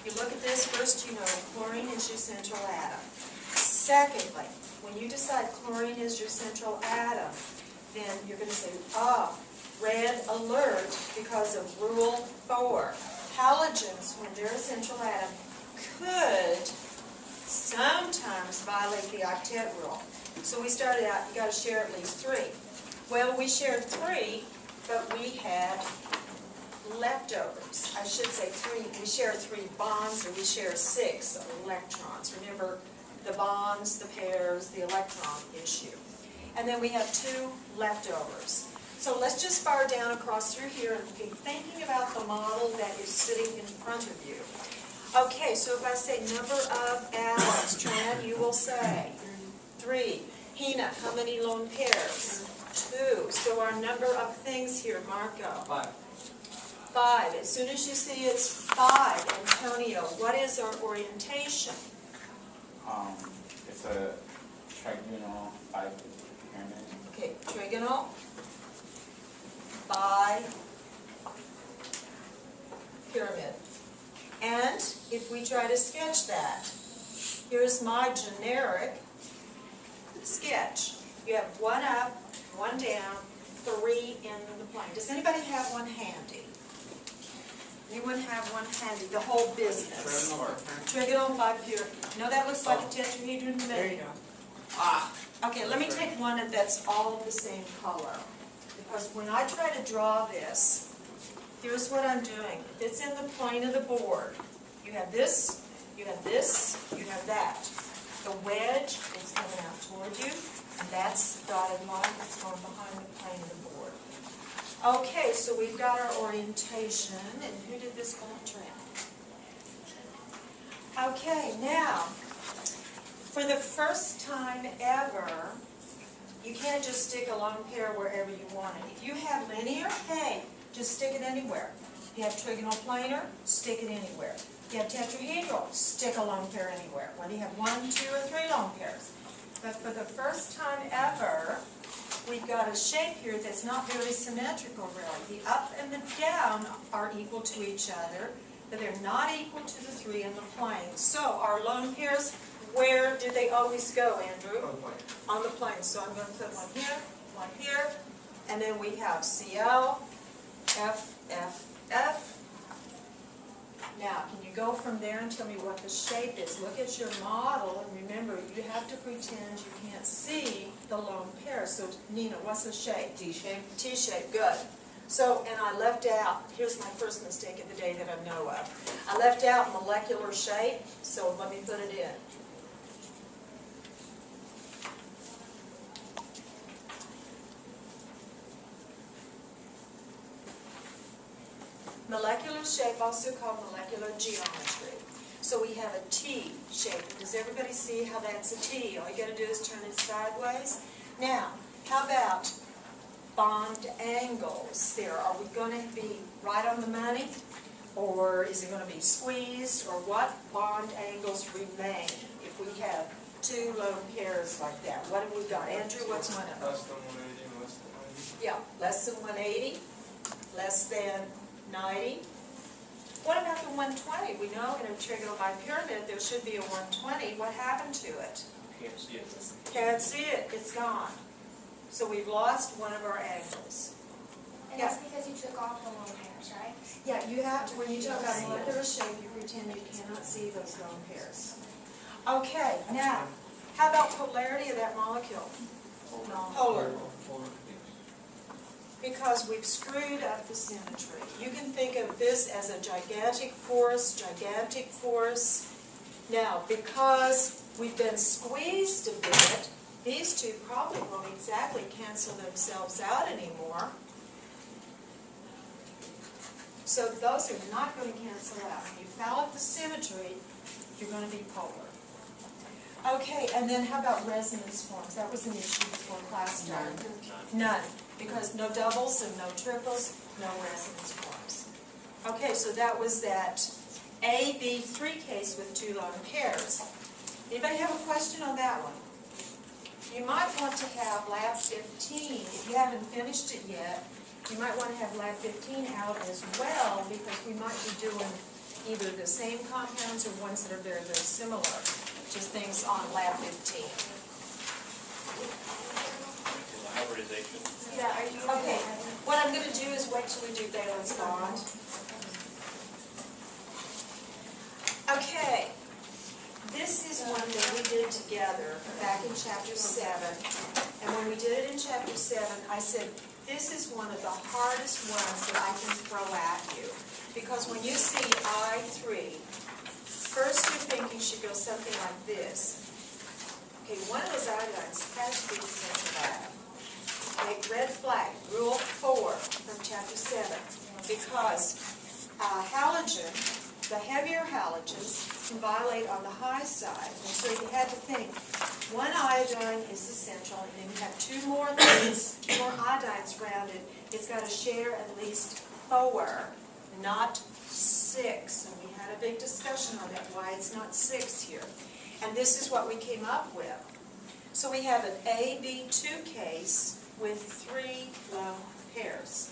You look at this, first you know chlorine is your central atom. Secondly, when you decide chlorine is your central atom, then you're going to say, red alert because of Rule 4. Halogens, when they're a central atom, could sometimes violate the octet rule. So we started out, you got to share at least 3. Well, we shared 3, but we had leftovers. I should say 3. We share 3 bonds, or we share 6 electrons. Remember, the bonds, the pairs, the electron issue. And then we have 2 leftovers. So let's just fire down across through here and be thinking about the model that is sitting in front of you. Okay, so if I say number of atoms, Tran, you will say 3. Hina, how many lone pairs? 2. So our number of things here, Marco? 5. 5. As soon as you see it's 5, Antonio, what is our orientation? It's a trigonal pyramid. Okay, trigonal by pyramid. And if we try to sketch that, here's my generic sketch. You have 1 up, 1 down, 3 in the plane. Does anybody have one handy? Anyone have one handy? The whole business. Trigonal by pyramid. No, that looks like a tetrahedron to me. There you go. Okay, let me take one that's all the same color. Because when I try to draw this, here's what I'm doing. If it's in the plane of the board, you have this, you have this, you have that. The wedge is coming out toward you, and that's the dotted line that's going behind the plane of the board. Okay, so we've got our orientation, and who did this one, Tran? Okay, now, for the first time ever, you can't just stick a lone pair wherever you want it. If you have linear, hey, just stick it anywhere. If you have trigonal planar, stick it anywhere. If you have tetrahedral, stick a lone pair anywhere. Whether you have 1, 2, or 3 lone pairs. But for the first time ever, we've got a shape here that's not very symmetrical, really. The up and the down are equal to each other, but they're not equal to the 3 in the plane. So our lone pairs, where do they always go, Andrew? On the plane. So I'm going to put one here, and then we have Cl, F, F, F. Now, can you go from there and tell me what the shape is? Look at your model, and remember, you have to pretend you can't see the lone pair. So, Nina, what's the shape? T-shape. T-shape, good. So, and I left out, here's my first mistake of the day that I know of. I left out molecular shape, so let me put it in. Molecular shape, also called molecular geometry. So we have a T shape. Does everybody see how that's a T? All you got to do is turn it sideways. Now, how about bond angles there? Are we going to be right on the money? Or is it going to be squeezed? Or what bond angles remain if we have 2 lone pairs like that? What have we got? Andrew, what's one of them? Less than 180 and less than 90. Yeah, less than 180, less than 90. What about the 120? We know in a trigonal bipyramid there should be a 120. What happened to it? Can't see it. Can't see it. It's gone. So we've lost one of our angles. And that's because you took off the lone pairs, right? Yeah, you have to, when you talk about molecular shape, you pretend you cannot see those lone pairs. Okay, now, how about polarity of that molecule? Polar. Because we've screwed up the symmetry. You can think of this as a gigantic force, Now, because we've been squeezed a bit, these two probably won't exactly cancel themselves out anymore. So those are not going to cancel out. When you foul up the symmetry, you're going to be polar. Okay, and then how about resonance forms? That was an issue before class started. None, because no doubles and no triples, no resonance forms. Okay, so that was that AB3 case with 2 lone pairs. Anybody have a question on that one? You might want to have lab 15, if you haven't finished it yet, you might want to have lab 15 out as well, because we might be doing either the same compounds or ones that are very, very similar, just things on lab 15. Hybridization. Yeah, are you? Okay, what I'm gonna do is wait till we do valence bond. Okay, this is one that we did together back in chapter 7. And when we did it in chapter 7, I said, this is one of the hardest ones that I can throw at you. Because when you see I3, first you're thinking should go something like this. Okay, one of those iodines has to be the central atom. Okay, red flag, rule 4 from chapter 7. Because halogen, the heavier halogens, can violate on the high side. And so you had to think, one iodine is essential, and then you have two more things, two more iodines around it. It's got to share at least 4, not 6. And we had a big discussion on that, why it's not 6 here. And this is what we came up with. So we have an AB2 case with 3 lone pairs.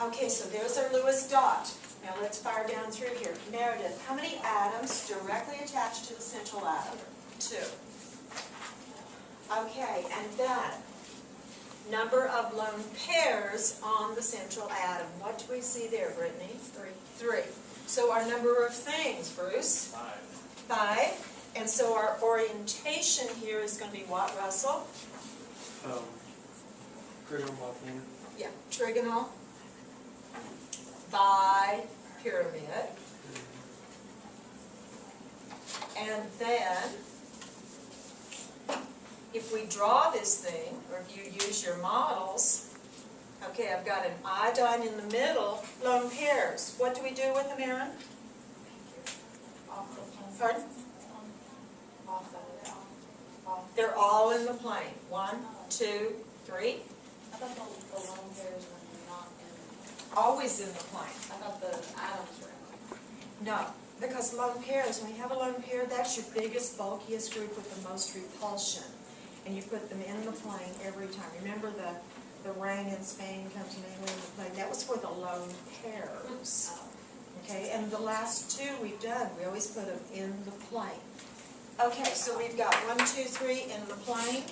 Okay, so there's our Lewis dot. Now let's fire down through here. Meredith, how many atoms directly attached to the central atom? 2. Okay, and then number of lone pairs on the central atom. What do we see there, Brittany? 3. So our number of things, Bruce? 5. And so our orientation here is going to be what, Russell? Trigonal volcano. Yeah, trigonal bipyramid. And then, if we draw this thing, or if you use your models, okay, I've got an iodine in the middle, lone pairs. What do we do with them, Aaron? Pardon? They're all in the plane. 1, 2, 3. I thought the lone pairs were not in, Always in the plane. I thought the atoms were in. No, because lone pairs, when you have a lone pair, that's your biggest, bulkiest group with the most repulsion. And you put them in the plane every time. Remember the rain in Spain comes mainly in the plane? That was for the lone pairs. Okay, and the last 2 we've done, we always put them in the plane. Okay, so we've got 1, 2, 3 in the plane.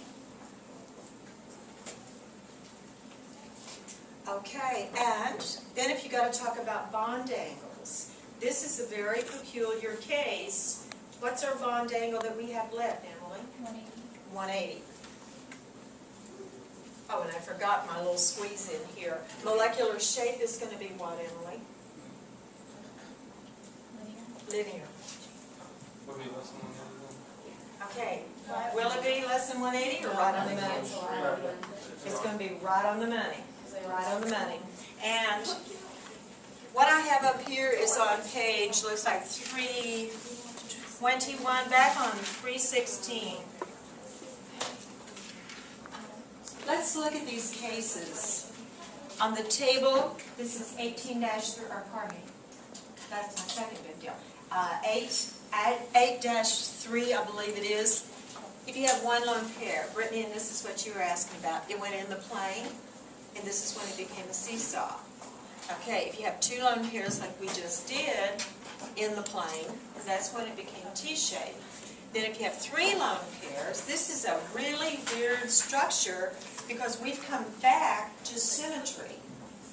Okay, and then if you got to talk about bond angles, this is a very peculiar case. What's our bond angle that we have left, Emily? 180. Oh, and I forgot my little squeeze in here. Molecular shape is going to be what, Emily? Linear. Would be less than 100. Okay, will it be less than 180 or right on the money? It's going to be right on the money. Right on the money. And what I have up here is on page, looks like 321, back on 316. Let's look at these cases. On the table, this is 18-3, or pardon me, that's my second big deal. 8-3, I believe it is. If you have one lone pair, Brittany, and this is what you were asking about, it went in the plane. And this is when it became a seesaw. Okay, if you have 2 lone pairs like we just did in the plane, that's when it became T-shaped. Then if you have 3 lone pairs, this is a really weird structure because we've come back to symmetry.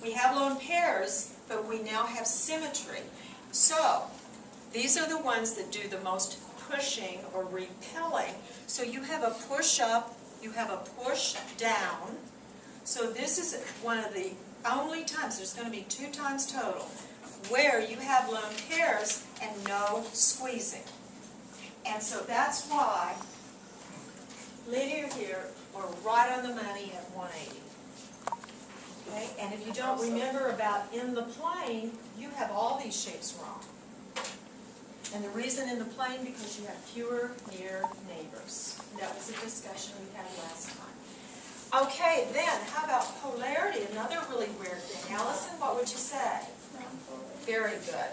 We have lone pairs, but we now have symmetry. So, these are the ones that do the most pushing or repelling. So you have a push up, you have a push down. So this is one of the only times, there's going to be 2 times total, where you have lone pairs and no squeezing. And so that's why linear here, we're right on the money at 180. Okay, and if you don't remember about in the plane, you have all these shapes wrong. And the reason in the plane, because you have fewer near neighbors. That was a discussion we had last time. Okay, then, how about polarity? Another really weird thing. Allison, what would you say? Very good.